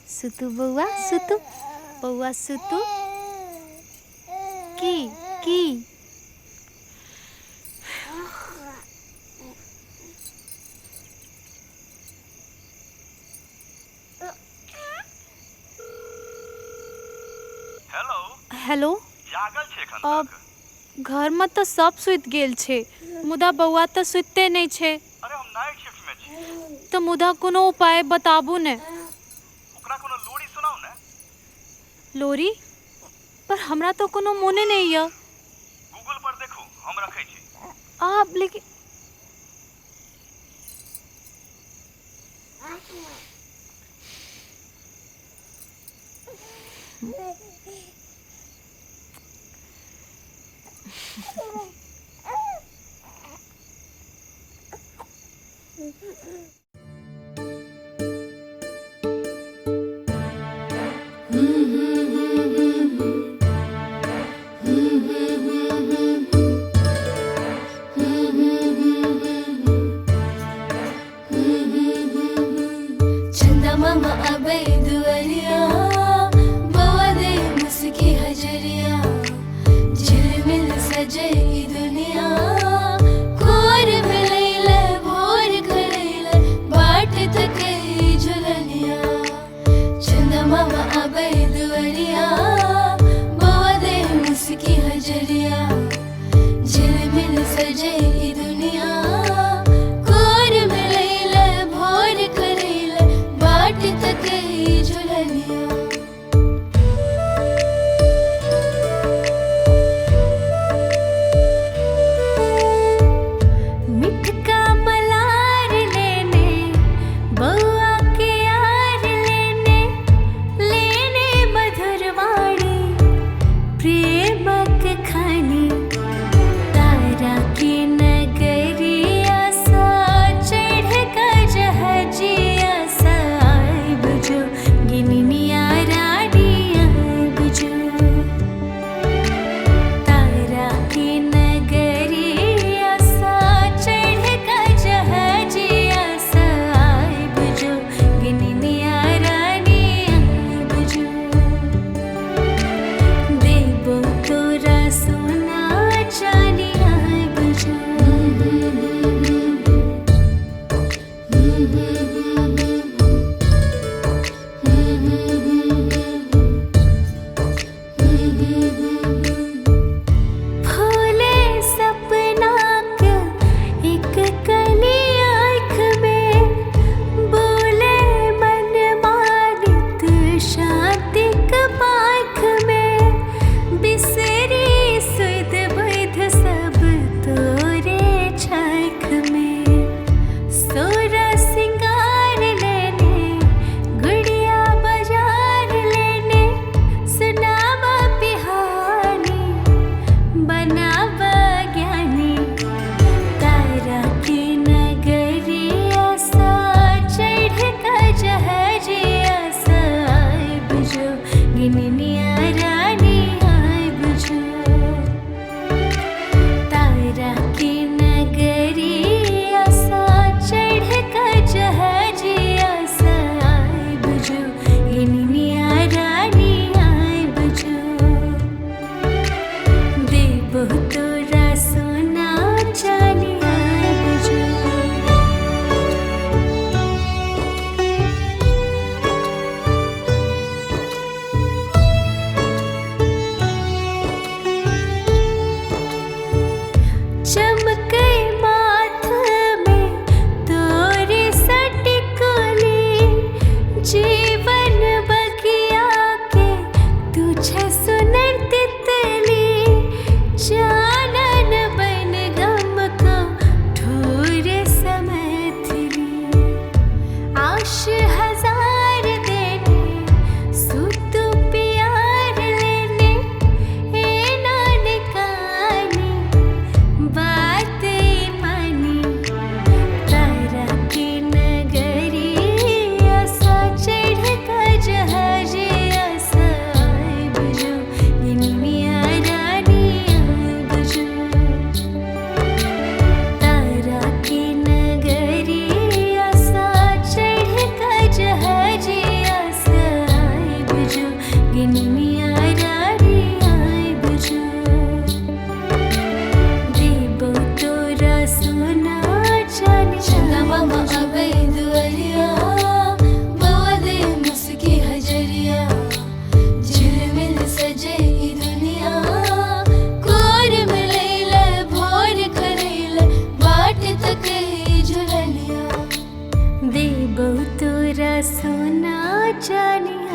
सुतु बउआ सुतु, बउआ सुतु। की हेलो। जागल छै एखन अब तक? घर में तो सब सुत गेल छे, मुदा बउआ तो सुतते नहीं छे। अरे हम नाइट शिफ्ट में छी। तो मुदा कोनो उपाय बताबू ने। ओकरा कोनो लोरी सुनाऊ ने। लोरी? पर हमरा तो कोनो मोने नहीं है। गूगल पर देखू, हम रखै छी। आप लेकिन चंदा मामा अबे दुआरिया, बउआ दे मुस्की हजरिया, झिलमिल सजे ई दुनिया, कोर भेलैले भोर करैले बाट तके झुलनिया। चंदा मामा अबे दुआरिया, बउआ दे मुस्की हजरिया, झिलमिल सजे ई दुनिया, कोर भेलैले भोर करैले बाट तके झुलनिया। मिठका मलार लेने, बउआ के यार लेने, लेने मधुरवाणी प्रेमक खानी, तारा की नगरी सोना चानी